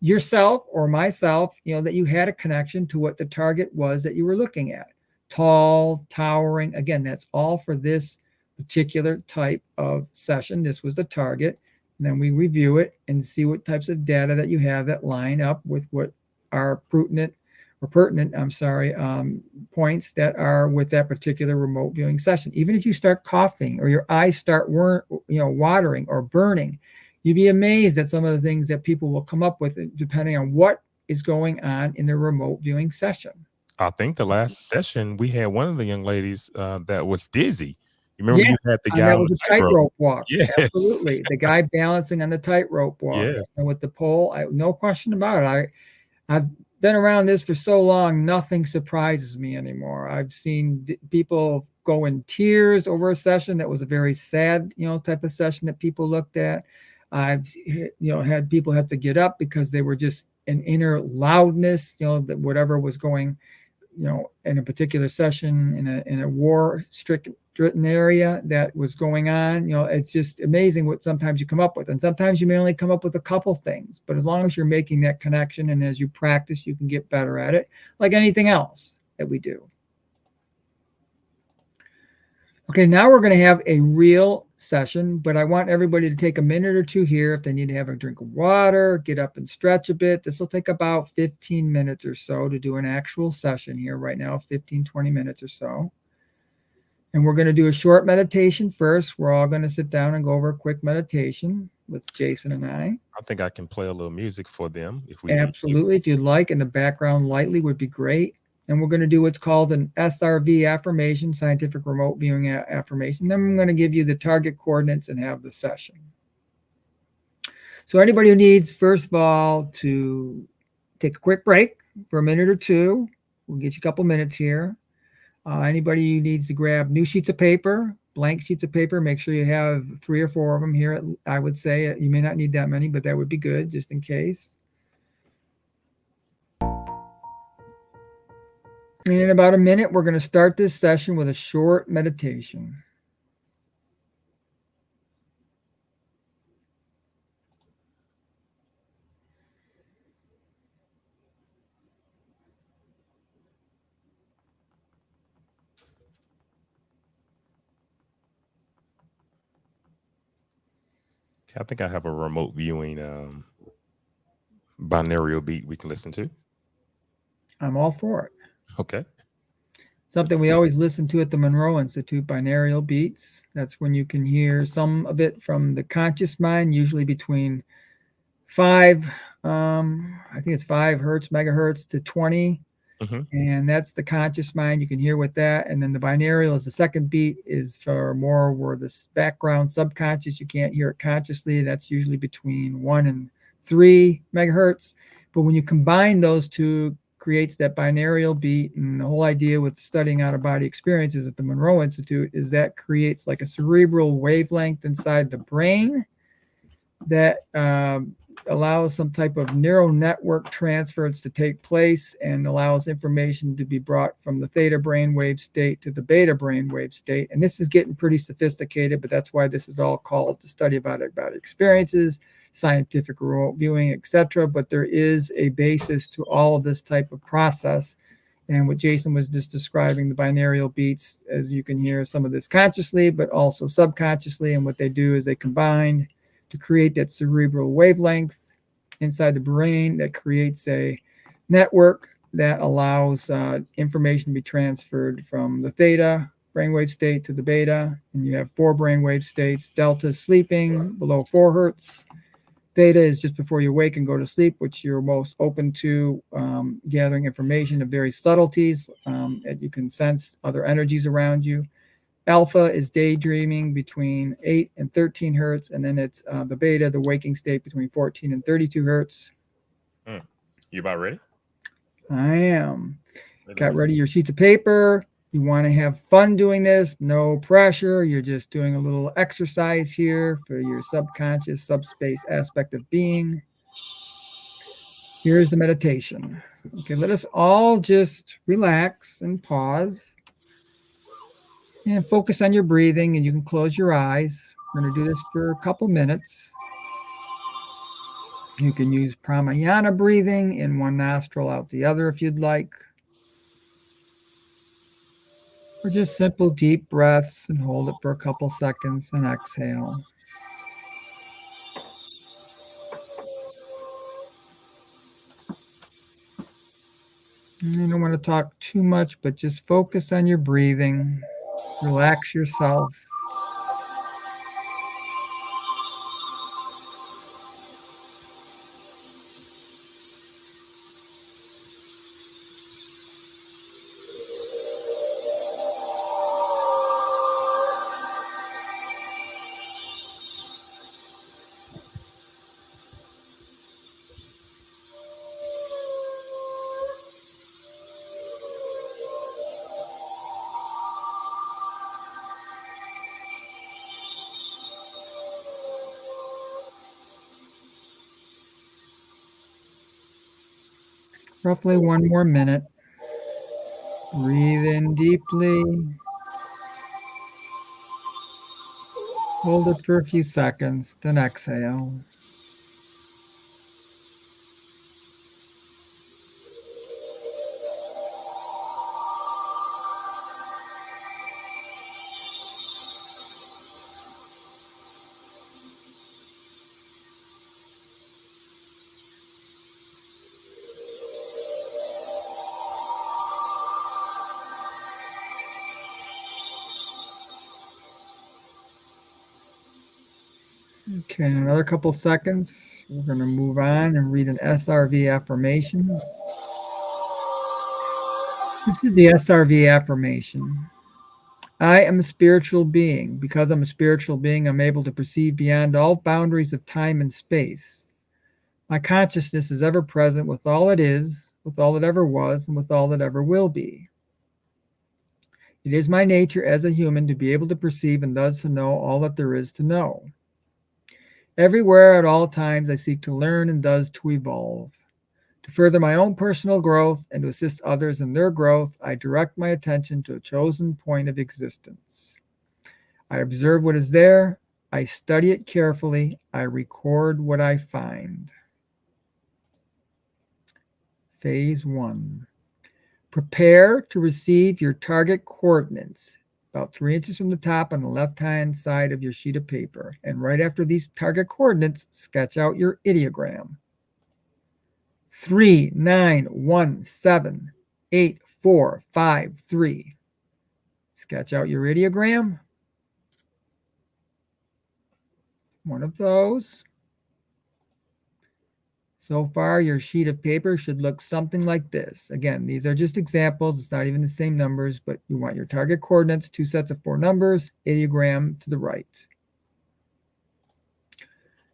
yourself or myself, that you had a connection to what the target was that you were looking at. Tall, towering, again, that's all for this particular type of session. This was the target. And then we review it and see what types of data that you have that line up with what are pertinent, points that are with that particular remote viewing session. Even if you start coughing or your eyes start watering or burning, you'd be amazed at some of the things that people will come up with depending on what is going on in the remote viewing session. I think the last session we had one of the young ladies that was dizzy. You remember Yeah, you had the and guy that on was the a tightrope. tightrope walk. Yes. Absolutely. The guy balancing on the tightrope walk. Yes. And with the pole, no question about it. I've been around this for so long, nothing surprises me anymore. I've seen people go in tears over a session that was a very sad, type of session that people looked at. I've, had people have to get up because they were just an inner loudness, that whatever was going, in a particular session in a war stricken area that was going on. It's just amazing what sometimes you come up with, and sometimes you may only come up with a couple things, but as long as you're making that connection and as you practice, you can get better at it, like anything else that we do. Okay, now we're going to have a real session, but I want everybody to take a minute or two here. If they need to have a drink of water, get up and stretch a bit. This will take about 15 minutes or so to do an actual session here right now, 15, 20 minutes or so. And we're going to do a short meditation first. We're all going to sit down and go over a quick meditation with Jason and I. I think I can play a little music for them if we Absolutely. If you'd like, in the background lightly would be great. And we're going to do what's called an SRV affirmation, scientific remote viewing affirmation. Then I'm going to give you the target coordinates and have the session. So anybody who needs, first of all, to take a quick break for a minute or two, we'll get you a couple minutes here. Anybody who needs to grab new sheets of paper, blank sheets of paper, make sure you have 3 or 4 of them here. I would say you may not need that many, but that would be good just in case. And in about a minute, we're going to start this session with a short meditation. I think I have a remote viewing binaural beat we can listen to. I'm all for it. Okay. Something we always listen to at the Monroe Institute, binaural beats. That's when you can hear some of it from the conscious mind, usually between 5, I think it's 5 megahertz to 20. Mm-hmm. And that's the conscious mind. You can hear with that. And then the binaural is the second beat, is for more where this background subconscious, you can't hear it consciously. That's usually between 1 and 3 megahertz. But when you combine those two, creates that binaural beat. And the whole idea with studying out-of-body experiences at the Monroe Institute is that creates like a cerebral wavelength inside the brain that allows some type of neural network transfers to take place and allows information to be brought from the theta brainwave state to the beta brainwave state. And this is getting pretty sophisticated, but that's why this is all called the study about experiences, scientific remote viewing, etc. But there is a basis to all of this type of process. And what Jason was just describing, the binaural beats, as you can hear some of this consciously, but also subconsciously. And what they do is they combine to create that cerebral wavelength inside the brain that creates a network that allows information to be transferred from the theta brainwave state to the beta. And you have 4 brainwave states. Delta is sleeping below 4 hertz. Theta is just before you wake and go to sleep, which you're most open to gathering information of various subtleties that you can sense other energies around you. Alpha is daydreaming between 8 and 13 hertz, and then it's the beta, the waking state, between 14 and 32 hertz. You about ready? I am. Got ready your sheets of paper. You want to have fun doing this, no pressure. You're just doing a little exercise here for your subconscious, subspace aspect of being. Here's the meditation. Okay, let us all just relax and pause. And focus on your breathing, and you can close your eyes. We're going to do this for a couple minutes. You can use pranayama breathing in one nostril, out the other if you'd like. Or just simple deep breaths and hold it for a couple seconds and exhale. You don't want to talk too much, but just focus on your breathing. Relax yourself. Roughly 1 more minute. Breathe in deeply. Hold it for a few seconds, then exhale. Okay, in another couple seconds, we're going to move on and read an SRV affirmation. This is the SRV affirmation. I am a spiritual being. Because I'm a spiritual being, I'm able to perceive beyond all boundaries of time and space. My consciousness is ever present with all it is, with all it ever was, and with all it ever will be. It is my nature as a human to be able to perceive and thus to know all that there is to know. Everywhere at all times, I seek to learn and thus to evolve. To further my own personal growth and to assist others in their growth, I direct my attention to a chosen point of existence. I observe what is there, I study it carefully, I record what I find. Phase 1. Prepare to receive your target coordinates, about 3 inches from the top on the left-hand side of your sheet of paper. And right after these target coordinates, sketch out your ideogram. 3, 9, 1, 7, 8, 4, 5, 3. Sketch out your ideogram. One of those. So far, your sheet of paper should look something like this. Again, these are just examples. It's not even the same numbers, but you want your target coordinates, 2 sets of 4 numbers, ideogram to the right.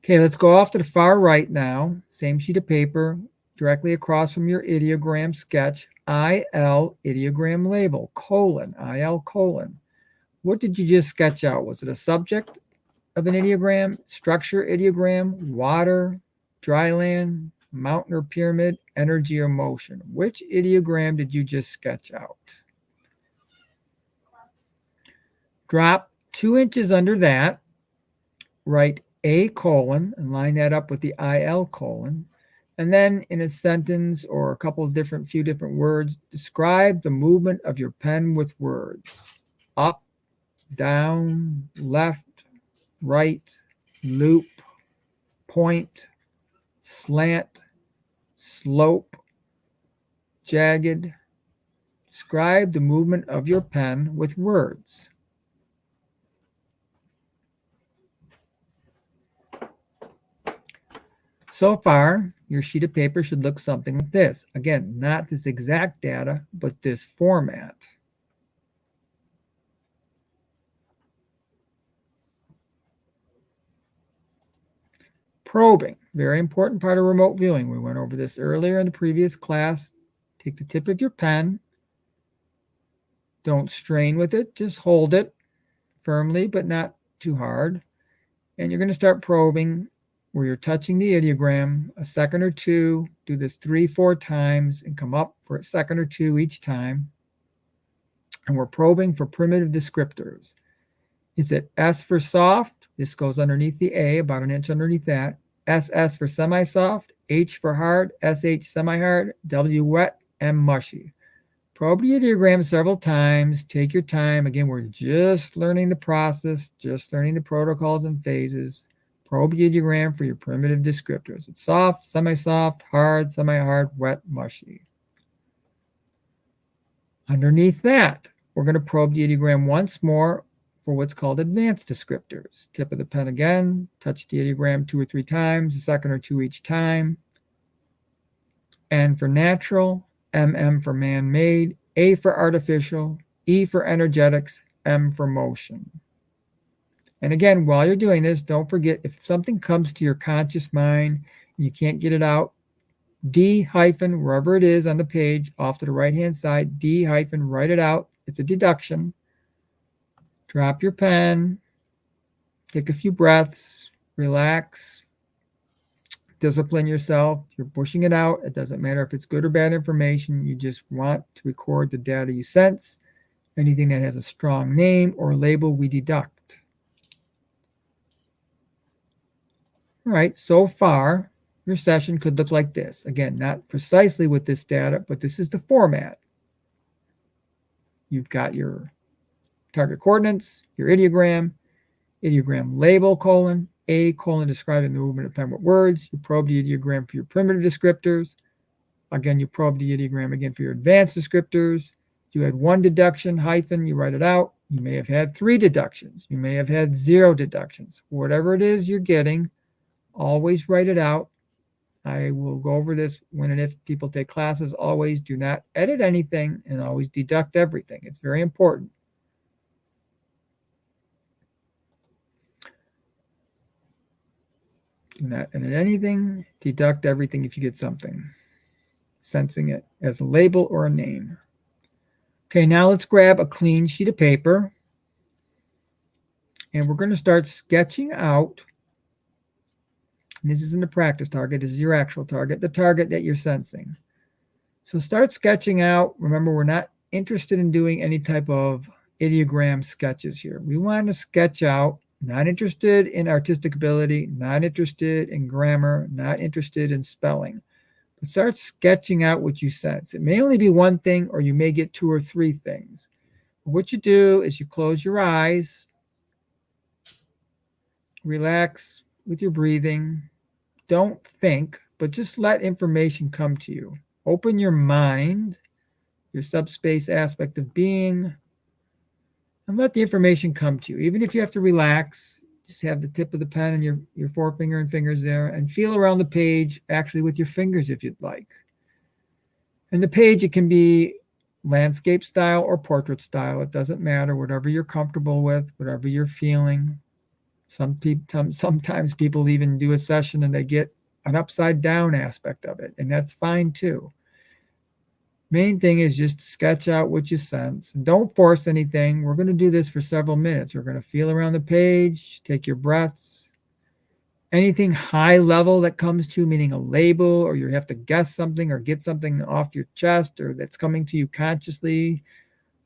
Okay, let's go off to the far right now. Same sheet of paper, directly across from your ideogram sketch, IL ideogram label, colon, IL colon. What did you just sketch out? Was it a subject of an ideogram, structure ideogram, water, dry land, mountain or pyramid, energy or motion? Which ideogram did you just sketch out? Drop 2 inches under that, write a colon and line that up with the IL colon. And then in a sentence or a couple of few different words, describe the movement of your pen with words. Up, down, left, right, loop, point, slant, slope, jagged. Describe the movement of your pen with words. So far, your sheet of paper should look something like this. Again, not this exact data, but this format. Probing, very important part of remote viewing. We went over this earlier in the previous class. Take the tip of your pen. Don't strain with it, just hold it firmly, but not too hard. And you're going to start probing where you're touching the ideogram a second or two. Do this 3-4 times and come up for a second or two each time. And we're probing for primitive descriptors. Is it S for soft? This goes underneath the A, about an inch underneath that. SS for semi-soft, H for hard, SH semi-hard, W wet, M mushy. Probe the ideogram several times. Take your time. Again, we're just learning the process, just learning the protocols and phases. Probe the ideogram for your primitive descriptors. It's soft, semi-soft, hard, semi-hard, wet, mushy. Underneath that, we're going to probe the ideogram once more for what's called advanced descriptors. Tip of the pen again, touch the ideogram 2 or 3 times, a second or two each time. N for natural, MM for man-made, A for artificial, E for energetics, M for motion. And again, while you're doing this, don't forget, if something comes to your conscious mind and you can't get it out, D hyphen, wherever it is on the page, off to the right-hand side, D hyphen, write it out. It's a deduction. Drop your pen, take a few breaths, relax, discipline yourself. You're pushing it out. It doesn't matter if it's good or bad information. You just want to record the data you sense. Anything that has a strong name or label, we deduct. All right, so far, your session could look like this. Again, not precisely with this data, but this is the format. You've got your target coordinates, your ideogram label, colon, A, colon, describing the movement of pen with words. You probe the ideogram for your primitive descriptors. Again, you probe the ideogram again for your advanced descriptors. You had 1 deduction, hyphen, you write it out. You may have had 3 deductions. You may have had 0 deductions. Whatever it is you're getting, always write it out. I will go over this when and if people take classes. Always do not edit anything and always deduct everything. It's very important. Do not edit anything. Deduct everything if you get something. Sensing it as a label or a name. Okay, now let's grab a clean sheet of paper. And we're going to start sketching out. And this isn't a practice target. This is your actual target, the target that you're sensing. So start sketching out. Remember, we're not interested in doing any type of ideogram sketches here. We want to sketch out, not interested in artistic ability, not interested in grammar, not interested in spelling. But start sketching out what you sense. It may only be one thing, or you may get 2 or 3 things. What you do is you close your eyes, relax with your breathing. Don't think, but just let information come to you. Open your mind, your subspace aspect of being, and let the information come to you. Even if you have to relax, just have the tip of the pen and your forefinger and fingers there, and feel around the page actually with your fingers if you'd like. And the page, it can be landscape style or portrait style. It doesn't matter, whatever you're comfortable with, whatever you're feeling. Sometimes people even do a session and they get an upside down aspect of it, and that's fine too. Main thing is just sketch out what you sense. And don't force anything. We're going to do this for several minutes. We're going to feel around the page, take your breaths. Anything high level that comes to you, meaning a label, or you have to guess something or get something off your chest, or that's coming to you consciously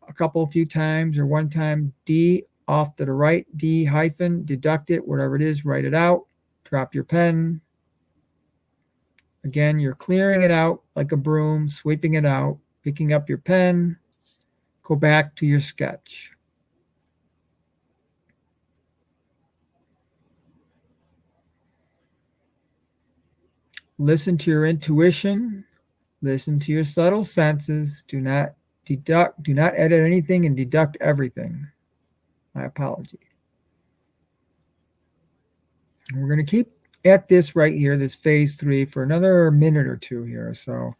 a few times or one time, D off to the right, D hyphen, deduct it, whatever it is, write it out, drop your pen. Again, you're clearing it out like a broom, sweeping it out, picking up your pen, go back to your sketch. Listen to your intuition, listen to your subtle senses. Do not edit anything and deduct everything. My apology. And we're going to keep at this right here, this phase 3, for another minute or 2 here. So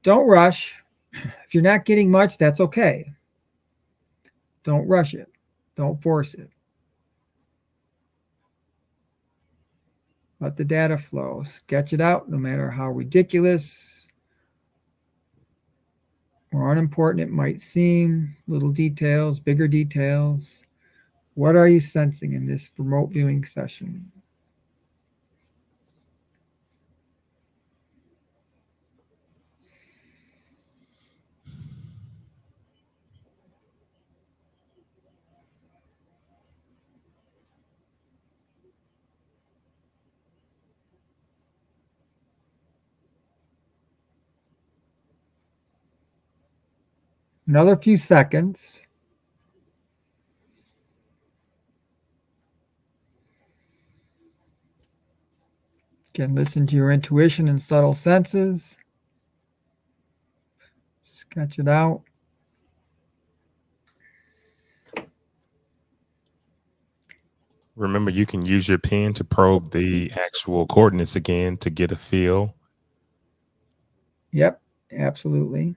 don't rush. If you're not getting much, that's okay. Don't rush it. Don't force it. Let the data flow. Sketch it out, no matter how ridiculous or unimportant it might seem. Little details, bigger details. What are you sensing in this remote viewing session? Another few seconds. Again, listen to your intuition and subtle senses. Sketch it out. Remember, you can use your pen to probe the actual coordinates again to get a feel. Yep, absolutely.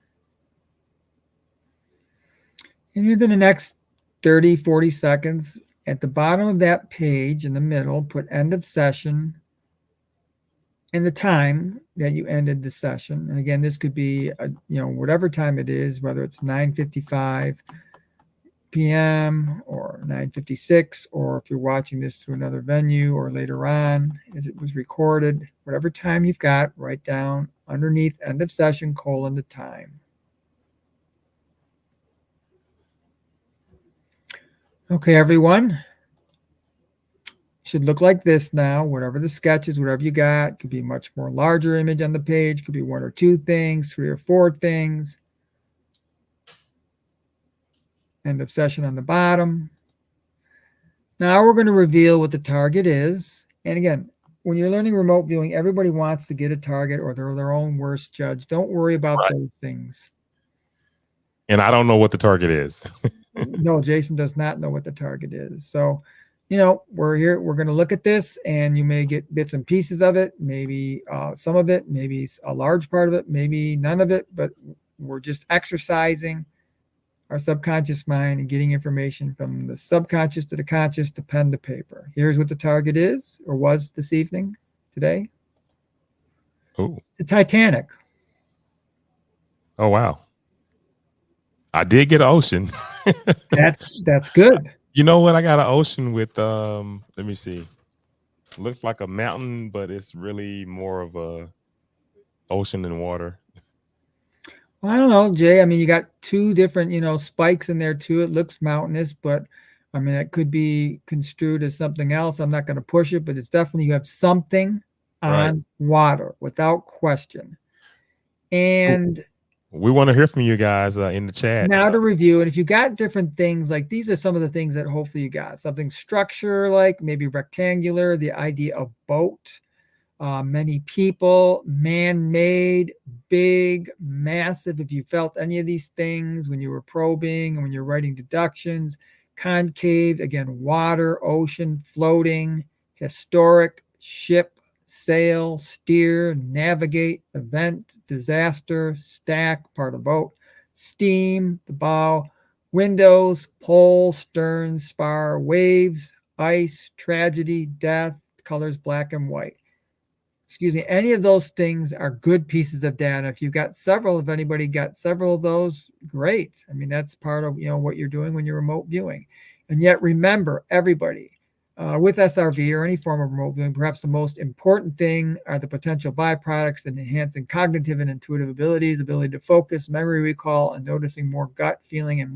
And within the next 30, 40 seconds, at the bottom of that page in the middle, put end of session and the time that you ended the session. And again, this could be, whatever time it is, whether it's 9:55 p.m. or 9:56, or if you're watching this through another venue or later on as it was recorded, whatever time you've got, write down underneath end of session : the time. Okay, everyone. Should look like this now. Whatever the sketch is, whatever you got, could be a much more larger image on the page, could be 1 or 2 things, 3 or 4 things. End of session on the bottom. Now we're going to reveal what the target is. And again, when you're learning remote viewing, everybody wants to get a target or they're their own worst judge. Don't worry about those things. And I don't know what the target is. No, Jason does not know what the target is. So, we're here, we're going to look at this, and you may get bits and pieces of it, maybe some of it, maybe a large part of it, maybe none of it, but we're just exercising our subconscious mind and getting information from the subconscious to the conscious to pen to paper. Here's what the target is, or was this evening, today. Oh, the Titanic. Oh, wow. I did get an ocean. That's good. You know what? I got an ocean with, let me see. Looks like a mountain, but it's really more of a ocean than water. Well, I don't know, Jay. I mean, you got 2 different, spikes in there too. It looks mountainous, but I mean, it could be construed as something else. I'm not going to push it, but it's definitely, you have something on water without question. And we want to hear from you guys in the chat. Now to review, and if you got different things, like these are some of the things that hopefully you got. Something structure, like maybe rectangular, the idea of boat, many people, man-made, big, massive. If you felt any of these things when you were probing and when you're writing deductions, concave, again, water, ocean, floating, historic, ship, sail, steer, navigate, event, disaster, stack, part of boat, steam, the bow, windows, pole, stern, spar, waves, ice, tragedy, death, colors black and white. Excuse me, any of those things are good pieces of data. If you've got several, if anybody got several of those, great. I mean, that's part of what you're doing when you're remote viewing. And yet remember, everybody, with SRV or any form of remote viewing, perhaps the most important thing are the potential byproducts and enhancing cognitive and intuitive abilities, ability to focus, memory recall, and noticing more gut feeling and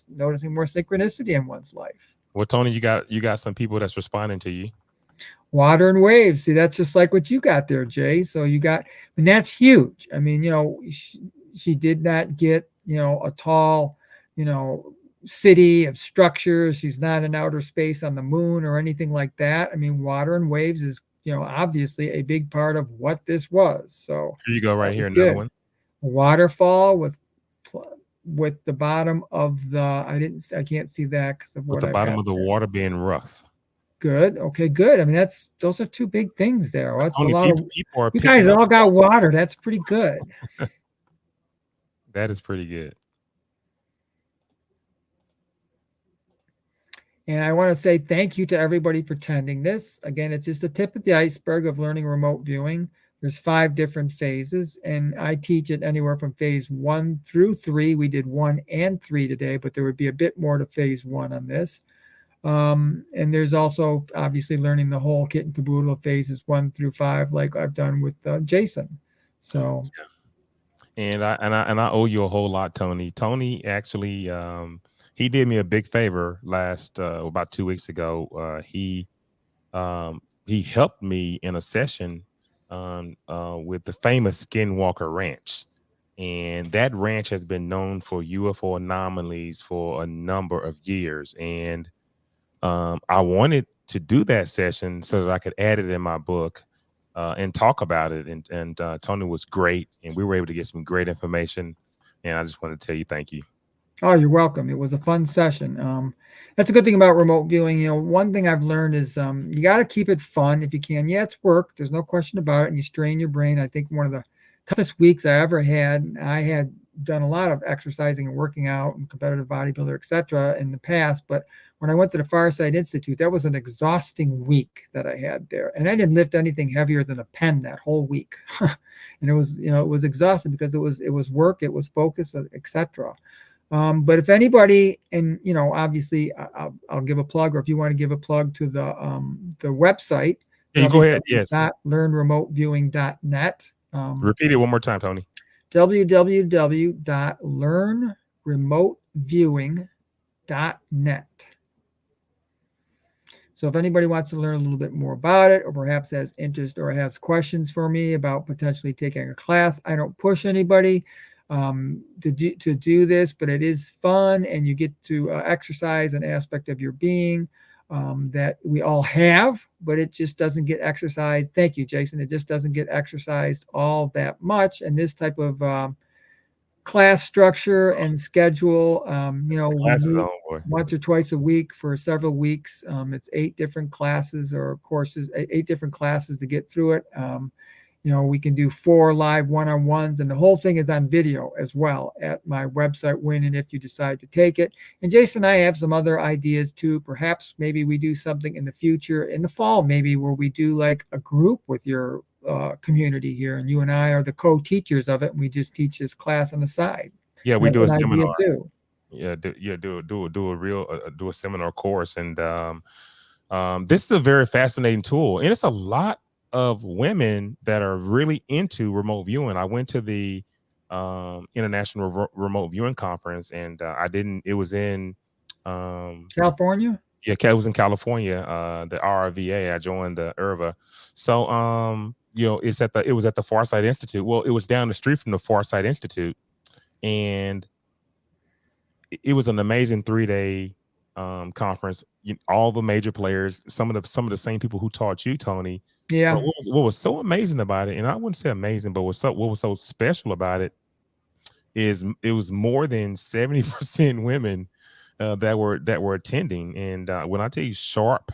noticing more synchronicity in one's life. Well, Tony, you got some people that's responding to you. Water and waves. See, that's just like what you got there, Jay. So you got, and that's huge. I mean, she did not get, a tall, city of structures. She's not in outer space on the moon or anything like that. I mean, water and waves is, obviously a big part of what this was. So here you go, right here, another one. A waterfall with the bottom of the, I can't see that because of what the bottom of the water being rough. Good. Okay, good. I mean, those are 2 big things there. That's a lot of people are. You guys all got water. That's pretty good. That is pretty good. And I want to say thank you to everybody for attending this. Again, it's just the tip of the iceberg of learning remote viewing. There's 5 different phases, and I teach it anywhere from phase 1 through 3. We did 1 and 3 today, but there would be a bit more to phase 1 on this. And there's also obviously learning the whole kit and caboodle of phases 1 through 5, like I've done with Jason. So, and I owe you a whole lot, Tony. Tony actually, he did me a big favor about 2 weeks ago. He helped me in a session with the famous Skinwalker Ranch. And that ranch has been known for UFO anomalies for a number of years. And I wanted to do that session so that I could add it in my book and talk about it. And Tony was great, and we were able to get some great information. And I just want to tell you thank you. Oh, you're welcome. It was a fun session. That's a good thing about remote viewing. One thing I've learned is you got to keep it fun if you can. Yeah, it's work. There's no question about it. And you strain your brain. I think one of the toughest weeks I ever had, I had done a lot of exercising and working out and competitive bodybuilder, etc. in the past. But when I went to the Fireside Institute, that was an exhausting week that I had there. And I didn't lift anything heavier than a pen that whole week. And it was, it was exhausting because it was work, it was focus, etc. But if anybody, and obviously I'll give a plug, or if you want to give a plug to the website, Yeah, you go ahead. Yes. www.learnremoteviewing.net. Repeat it one more time, Tony. www.learnremoteviewing.net. So if anybody wants to learn a little bit more about it, or perhaps has interest or has questions for me about potentially taking a class, I don't push anybody to do this, but it is fun, and you get to exercise an aspect of your being that we all have, but it just doesn't get exercised. Thank you, Jason. It just doesn't get exercised all that much. And this type of class structure and schedule, we Classes meet on, boy. once or twice a week for several weeks. It's 8 different classes or courses, 8 different classes to get through it. We can do 4 live one-on-ones, and the whole thing is on video as well at my website, when and if you decide to take it. And Jason and I have some other ideas too. Perhaps maybe we do something in the future, in the fall, maybe, where we do like a group with your community here, and you and I are the co-teachers of it, and we just teach this class on the side. Yeah, we do a seminar too. Yeah, do a seminar course, and this is a very fascinating tool, and it's a lot of women that are really into remote viewing. I went to the International Remote Viewing Conference, and it was in California. Yeah, it was in California, the RRVA. I joined the IRVA. So it was at the Farsight Institute. Well, it was down the street from the Farsight Institute, and it was an amazing 3-day conference. All the major players, some of the same people who taught you, Tony. Yeah. But what was so amazing about it, and I wouldn't say amazing, but what was so special about it is it was more than 70% women that were attending. And when I tell you sharp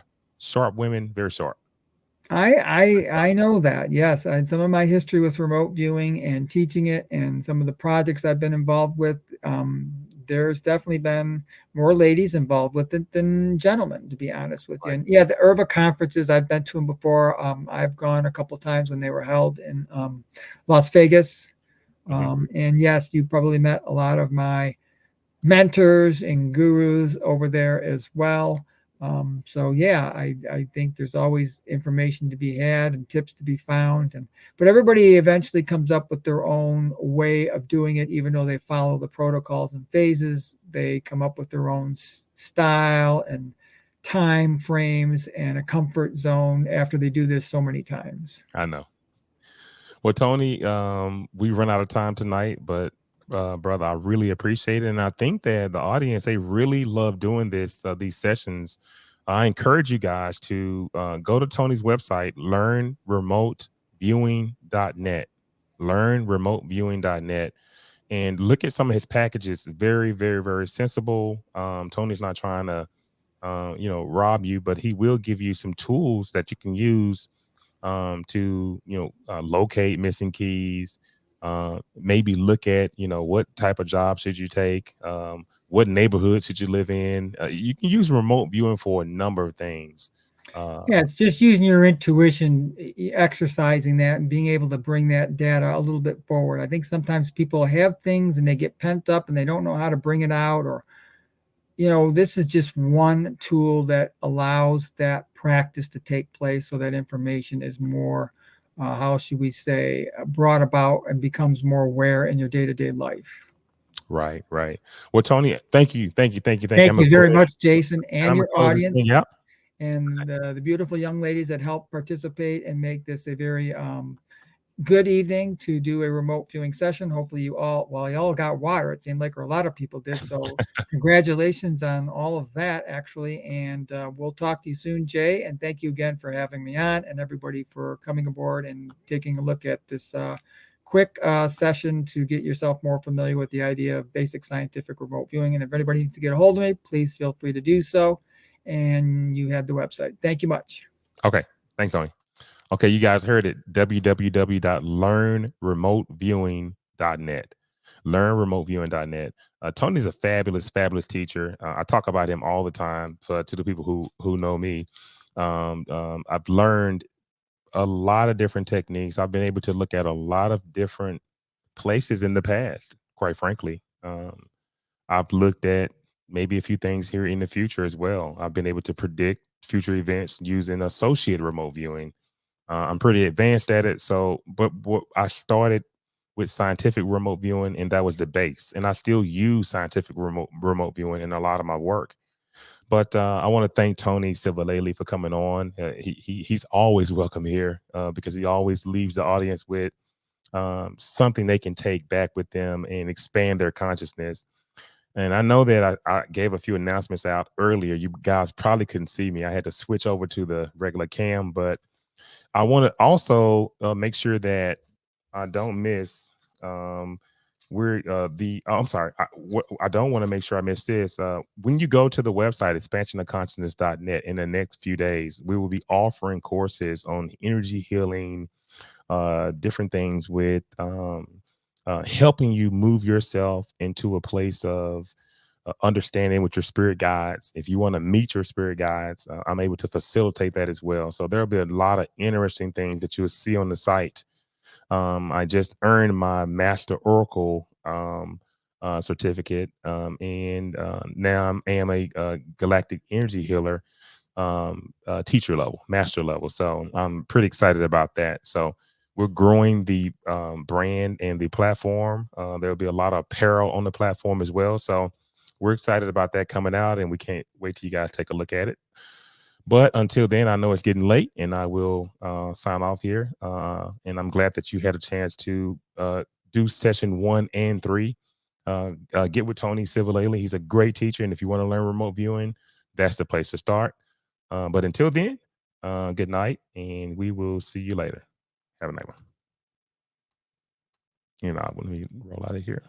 women, very sharp. I know that. Yes. And some of my history with remote viewing and teaching it, and some of the projects I've been involved with, there's definitely been more ladies involved with it than gentlemen, to be honest with you. And yeah, the IRVA conferences, I've been to them before. I've gone a couple of times when they were held in Las Vegas. And yes, you probably met a lot of my mentors and gurus over there as well. So yeah, I think there's always information to be had and tips to be found, but everybody eventually comes up with their own way of doing it. Even though they follow the protocols and phases, they come up with their own style and time frames and a comfort zone after they do this so many times. I know. Well, Tony, we run out of time tonight, but brother, I really appreciate it, and I think that the audience, they really love doing these sessions. I encourage you guys to go to Tony's website, learnremoteviewing.net, learnremoteviewing.net, and look at some of his packages. Very, very, very sensible. Tony's not trying to rob you, but he will give you some tools that you can use to locate missing keys, maybe look at what type of job should you take, what neighborhood should you live in. You can use remote viewing for a number of things. Yeah, it's just using your intuition, exercising that, and being able to bring that data a little bit forward. I think sometimes people have things and they get pent up and they don't know how to bring it out, or this is just one tool that allows that practice to take place, so that information is more, how should we say, brought about and becomes more aware in your day-to-day life. Right. Well, Tony, thank you. Thank you very much, Jason, and your audience, and the beautiful young ladies that help participate and make this a very good evening to do a remote viewing session. Hopefully you all got water. It seemed like a lot of people did. So congratulations on all of that, actually. And we'll talk to you soon, Jay. And thank you again for having me on, and everybody for coming aboard and taking a look at this quick session to get yourself more familiar with the idea of basic scientific remote viewing. And if anybody needs to get a hold of me, please feel free to do so. And you have the website. Thank you much. Okay. Thanks, Tony. Okay, you guys heard it. www.learnremoteviewing.net. Learnremoteviewing.net. Tony's a fabulous, fabulous teacher. I talk about him all the time to the people who know me. I've learned a lot of different techniques. I've been able to look at a lot of different places in the past, quite frankly. I've looked at maybe a few things here in the future as well. I've been able to predict future events using associated remote viewing. I'm pretty advanced at it. So, but what I started with scientific remote viewing, and that was the base. And I still use scientific remote viewing in a lot of my work. But I want to thank Tony Civilale for coming on. He's always welcome here because he always leaves the audience with something they can take back with them and expand their consciousness. And I know that I gave a few announcements out earlier. You guys probably couldn't see me. I had to switch over to the regular cam, but I want to also make sure that I don't miss. I'm sorry. I don't want to make sure I miss this. When you go to the website, expansionofconsciousness.net, in the next few days, we will be offering courses on energy healing, different things with helping you move yourself into a place of understanding with your spirit guides. If you want to meet your spirit guides, I'm able to facilitate that as well. So there'll be a lot of interesting things that you'll see on the site. I just earned my Master Oracle certificate, and now I am a galactic energy healer teacher level, master level. So I'm pretty excited about that. So we're growing the brand and the platform. There'll be a lot of apparel on the platform as well. So we're excited about that coming out, and we can't wait till you guys take a look at it. But until then, I know it's getting late, and I will sign off here. And I'm glad that you had a chance to do session 1 and 3. Get with Tony Civilale. He's a great teacher, and if you want to learn remote viewing, that's the place to start. But until then, good night, and we will see you later. Have a night one. Let me roll out of here.